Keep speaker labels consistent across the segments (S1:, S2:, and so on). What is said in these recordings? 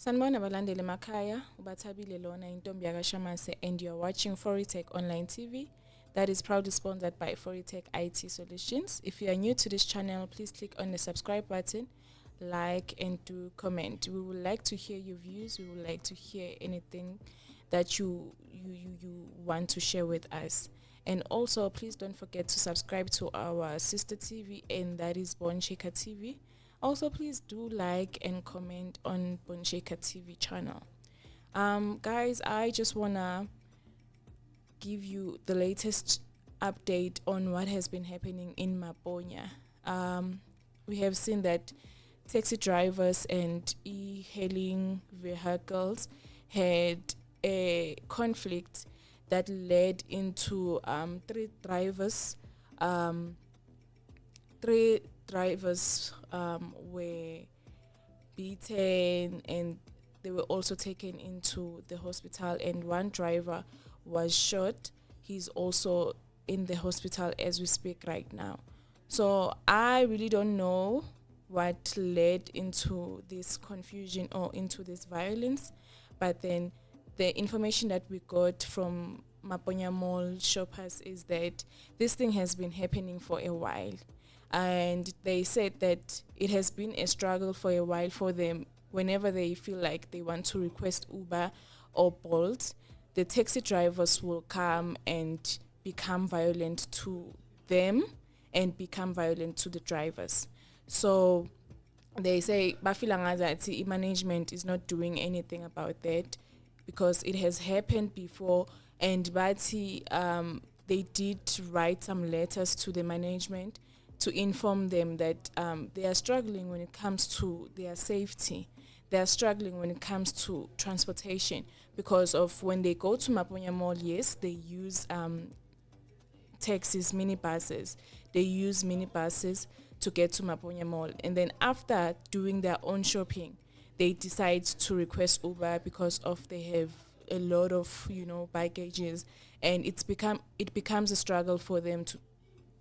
S1: Sanibona balandeli emakhaya, ubathabile lona intombi yakashamase and you're watching Foritech Online TV that is proudly sponsored by Foritech IT Solutions. If you are new to this channel, please click on the subscribe button, like and do comment. We would like to hear your views. We would like to hear anything that you want to share with us. And also, please don't forget to subscribe to our sister TV, and that is Boncheka TV. Also, please do like and comment on Boncheka TV channel. Guys, I just wanna give you the latest update on what has been happening in Maponya. We have seen that taxi drivers and e-hailing vehicles had a conflict that led into three drivers were beaten and they were also taken into the hospital, and one driver was shot. He's also in the hospital as we speak right now. So I really don't know what led into this confusion or into this violence, but then the information that we got from Maponya Mall shoppers is that this thing has been happening for a while. And they said that it has been a struggle for a while for them. Whenever they feel like they want to request Uber or Bolt, the taxi drivers will come and become violent to them and become violent to the drivers. So they say Bafilangaza management is not doing anything about that because it has happened before, and Bati they did write some letters to the management to inform them that they are struggling when it comes to their safety. They are struggling when it comes to transportation because of when they go to Maponya Mall, yes, they use taxis, minibuses. They use minibuses to get to Maponya Mall. And then after doing their own shopping, they decide to request Uber because of they have a lot of, baggages, and it becomes a struggle for them to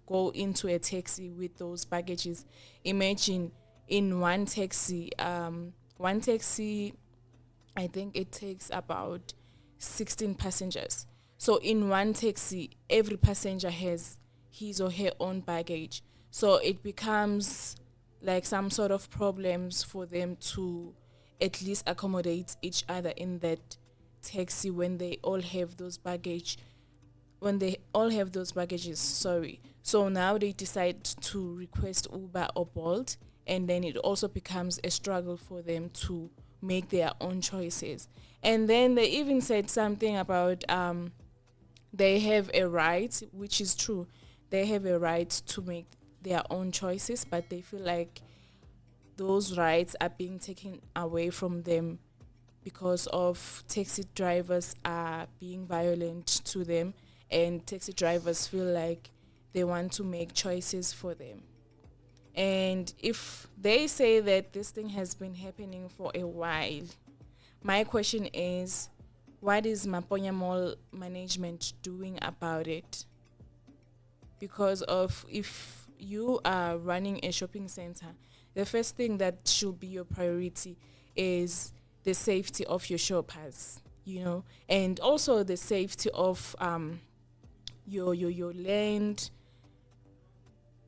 S1: go into a taxi with those baggages. Imagine in one taxi, I think it takes about 16 passengers. So in one taxi, every passenger has his or her own baggage. So it becomes like some sort of problems for them to at least accommodate each other in that taxi when they all have those baggages, sorry. So now they decide to request Uber or Bolt, and then it also becomes a struggle for them to make their own choices. And then they even said something about they have a right, which is true. They have a right to make their own choices, but they feel like those rights are being taken away from them because of taxi drivers are being violent to them, and taxi drivers feel like they want to make choices for them. And if they say that this thing has been happening for a while, my question is, what is Maponya Mall management doing about it? Because of if you are running a shopping center, the first thing that should be your priority is the safety of your shoppers, and also the safety of your land.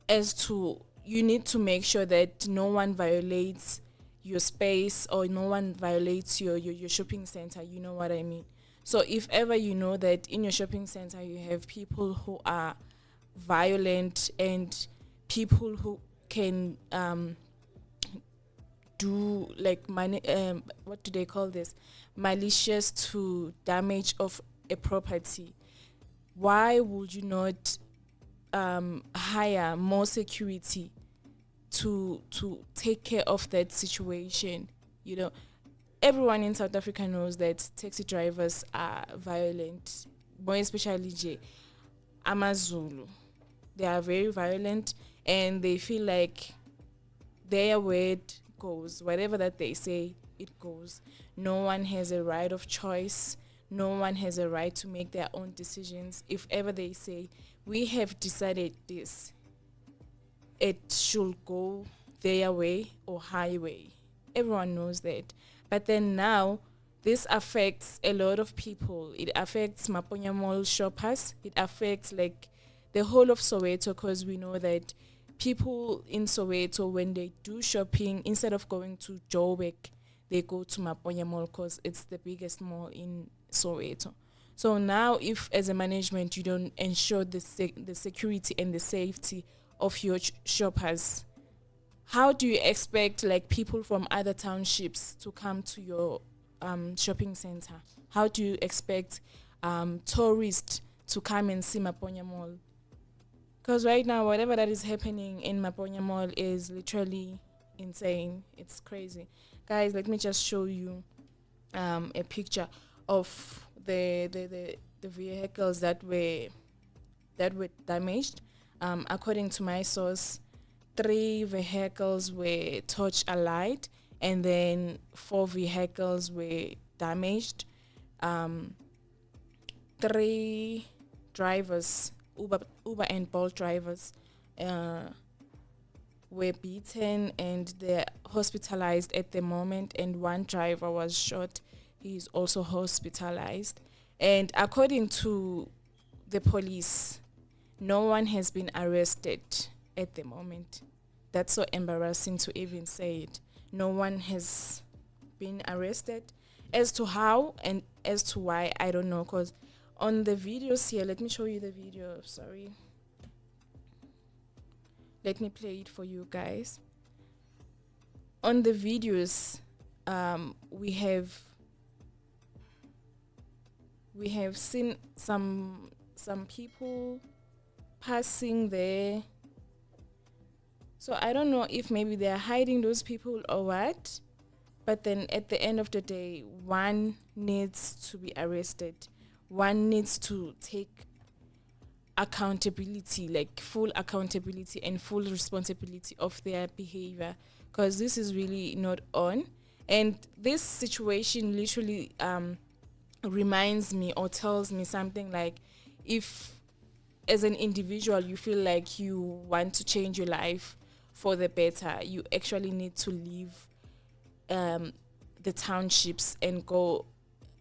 S1: As to, you need to make sure that no one violates your space or no one violates your shopping center, you know what I mean? So if ever you know that in your shopping center you have people who are violent and people who can do like what do they call this, malicious to damage of a property, why would you not hire more security to take care of that situation? Everyone in South Africa knows that taxi drivers are violent, more especially Amazulu. They are very violent, and they feel like their word goes. Whatever that they say, it goes. No one has a right of choice. No one has a right to make their own decisions. If ever they say, we have decided this, it should go their way or highway. Everyone knows that. But then now, this affects a lot of people. It affects Maponya Mall shoppers. It affects like the whole of Soweto, because we know that people in Soweto, when they do shopping, instead of going to Joburg, they go to Maponya Mall because it's the biggest mall in Soweto. So now, if as a management you don't ensure the security and the safety of your shoppers, how do you expect like people from other townships to come to your shopping center? How do you expect tourists to come and see Maponya Mall? Because right now, whatever that is happening in Maponya Mall is literally insane. It's crazy. Guys, let me just show you a picture of the vehicles that were damaged. According to my source, 3 vehicles were touched alight, and then 4 vehicles were damaged. 3 drivers, Uber and Bolt drivers, were beaten and they're hospitalized at the moment, and 1 driver was shot. He is also hospitalized. And according to the police, no one has been arrested at the moment. That's so embarrassing to even say it. No one has been arrested. As to how and as to why, I don't know, because on the videos here, let me show you the video, sorry. Let me play it for you guys. On the videos, we have seen some people passing there. So I don't know if maybe they are hiding those people or what. But then at the end of the day, one needs to be arrested. One needs to take accountability, like full accountability and full responsibility of their behavior, because this is really not on. And this situation literally reminds me or tells me something like, if as an individual you feel like you want to change your life for the better, you actually need to leave the townships and go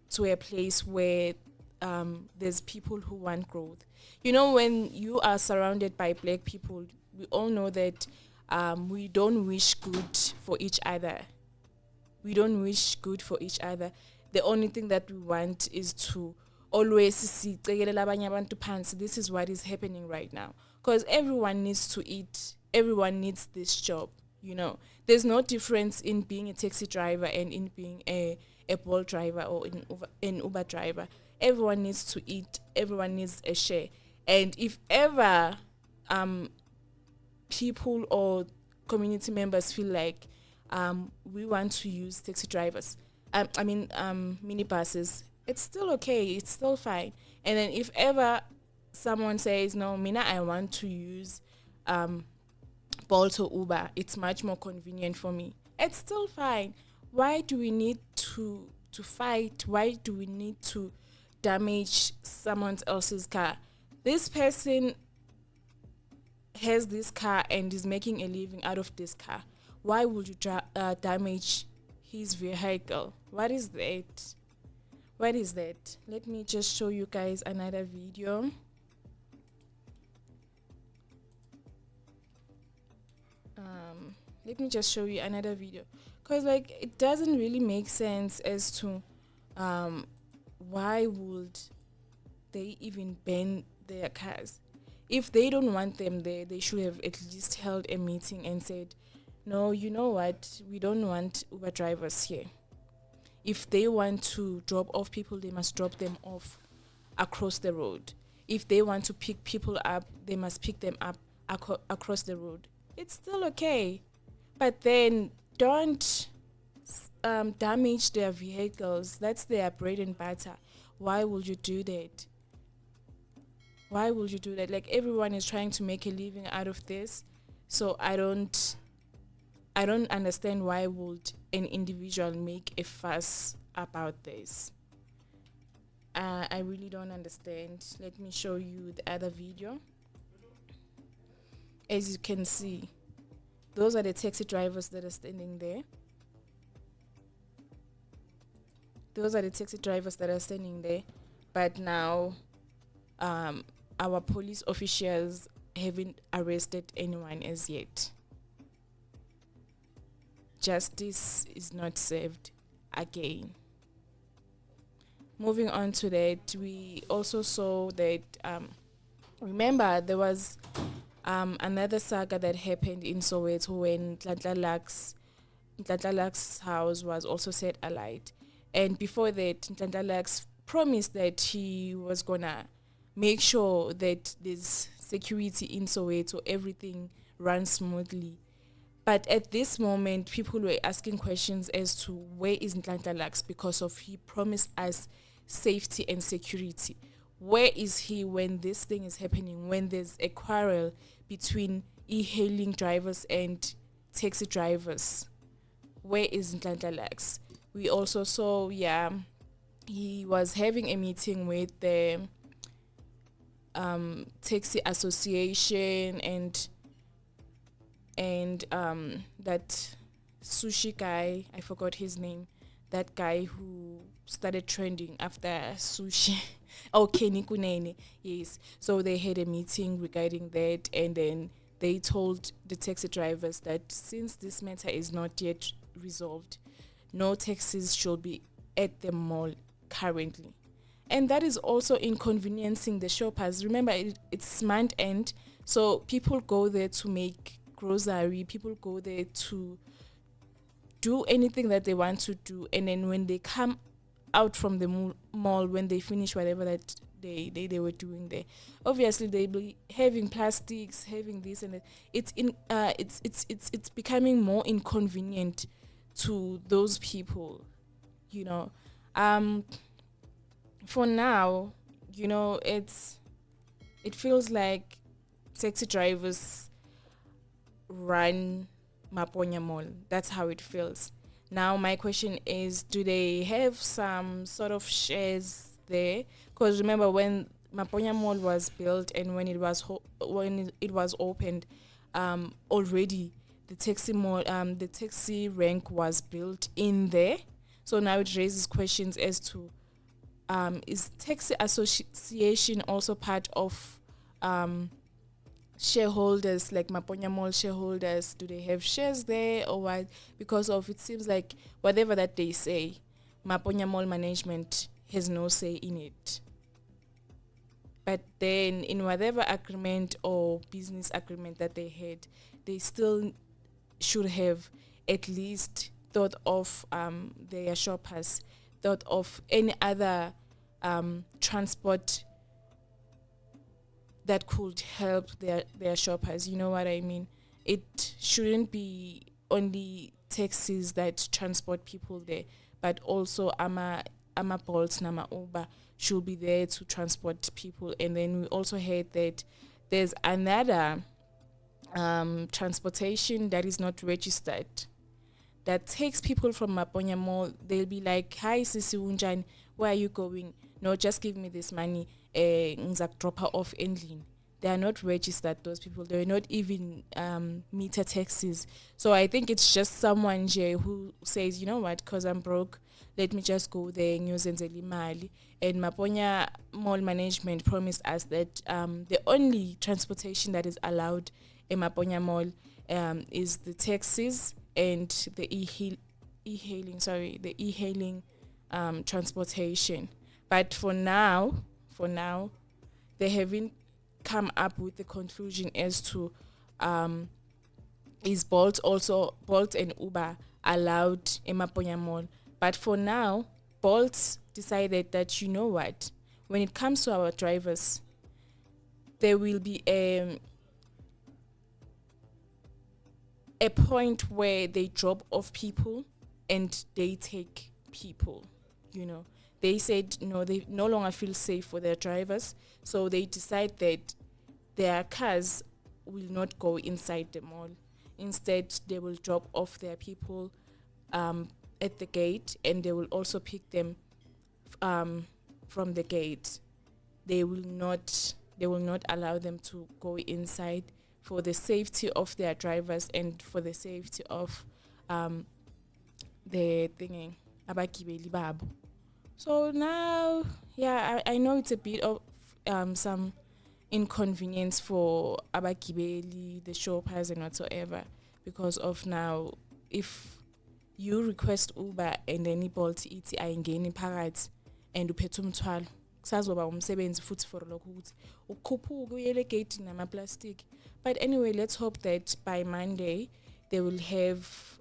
S1: to a place where there's people who want growth. You know, when you are surrounded by black people, we all know that we don't wish good for each other. We don't wish good for each other. The only thing that we want is to always see this is what is happening right now. Because everyone needs to eat. Everyone needs this job. You know, there's no difference in being a taxi driver and in being a Bolt driver or an Uber driver. Everyone needs to eat. Everyone needs a share. And if ever people or community members feel like we want to use taxi drivers, minibuses, it's still okay. It's still fine. And then if ever someone says, no, Mina, I want to use Bolt or Uber, it's much more convenient for me, it's still fine. Why do we need to fight? Why do we need to damage someone else's car? This person has this car and is making a living out of this car. Why would you damage his vehicle? What is that? What is that? Let me just show you guys another video. Let me just show you another video, because like it doesn't really make sense as to why would they even ban their cars. If they don't want them there, they should have at least held a meeting and said, no, you know what, we don't want Uber drivers here. If they want to drop off people, they must drop them off across the road. If they want to pick people up, they must pick them up across the road. It's still okay. But then don't damage their vehicles. That's their bread and butter. Why would you do that? Why would you do that? Like, everyone is trying to make a living out of this. So I don't understand why would an individual make a fuss about this. I really don't understand. Let me show you the other video. As you can see, those are the taxi drivers that are standing there. those are the taxi drivers that are standing there. But now, um, our police officials haven't arrested anyone as yet. Justice is not served again. Moving on to that, we also saw that, remember, there was another saga that happened in Soweto when Ntlantlala's house was also set alight. And before that, Ntlantlalax promised that he was gonna make sure that there's security in Soweto, everything runs smoothly. But at this moment, people were asking questions as to where is Ntlantlalax because of he promised us safety and security. Where is he when this thing is happening, when there's a quarrel between e-hailing drivers and taxi drivers? Where is Ntlantlalax? We also saw, he was having a meeting with the taxi association and that sushi guy, I forgot his name, that guy who started trending after sushi. Oh, Kenny Kunene, yes. So they had a meeting regarding that, and then they told the taxi drivers that since this matter is not yet resolved, no taxis should be at the mall currently. And that is also inconveniencing the shoppers. Remember, it's month end, so people go there to make grocery, people go there to do anything that they want to do, and then when they come out from the mall, when they finish whatever that they were doing there, obviously they be having plastics, having this and that. It's becoming more inconvenient to those people, you know. For now, it feels like taxi drivers run Maponya Mall. That's how it feels. Now my question is, do they have some sort of shares there? Because remember when Maponya Mall was built and when it was opened, already the taxi rank was built in there. So now it raises questions as to, is taxi association also part of shareholders, like Maponya Mall shareholders? Do they have shares there or what? Because of it seems like whatever that they say, Maponya Mall management has no say in it. But then in whatever agreement or business agreement that they had, they still should have at least thought of their shoppers, thought of any other transport that could help their shoppers. You know what I mean? It shouldn't be only taxis that transport people there, but also ama Bolt, nama Uber should be there to transport people. And then we also heard that there's another transportation that is not registered that takes people from Maponya Mall. They'll be like, "Hi, Sisi Unjan, where are you going? No, just give me this money. Ngizak drop her off endlini." They are not registered, those people. They're not even meter taxis. So I think it's just someone who says, you know what, because I'm broke, let me just go there and use mali. And Maponya Mall management promised us that the only transportation that is allowed in Maponya Mall is the taxis and the e-hailing transportation. But for now, they haven't come up with the conclusion as to is Bolt and Uber allowed in Maponya Mall. But for now, Bolt decided that, you know what, when it comes to our drivers, there will be a point where they drop off people and they take people, They said no, they no longer feel safe for their drivers, so they decide that their cars will not go inside the mall. Instead, they will drop off their people at the gate, and they will also pick them from the gate. They will not allow them to go inside for the safety of their drivers and for the safety of the thingy abagibeli babo. So now, yeah, I know it's a bit of some inconvenience for abagibeli, the shoppers and whatsoever, because of now, if you request Uber and then iBolt ithi ayingeni phakathi and uphethe umthwalo, kusazoba umsebenzi futhi for lokho ukuthi ukhuphuke uyele egate namaplastic. But anyway, let's hope that by Monday they will have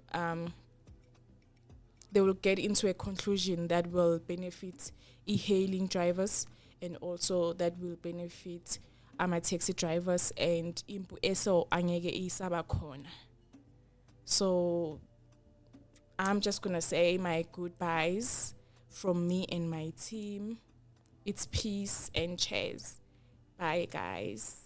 S1: they will get into a conclusion that will benefit e-hailing drivers and also that will benefit ama-taxi drivers and impu eso angeke isaba khona. So I'm just going to say my goodbyes from me and my team. It's peace and cheers. Bye, guys.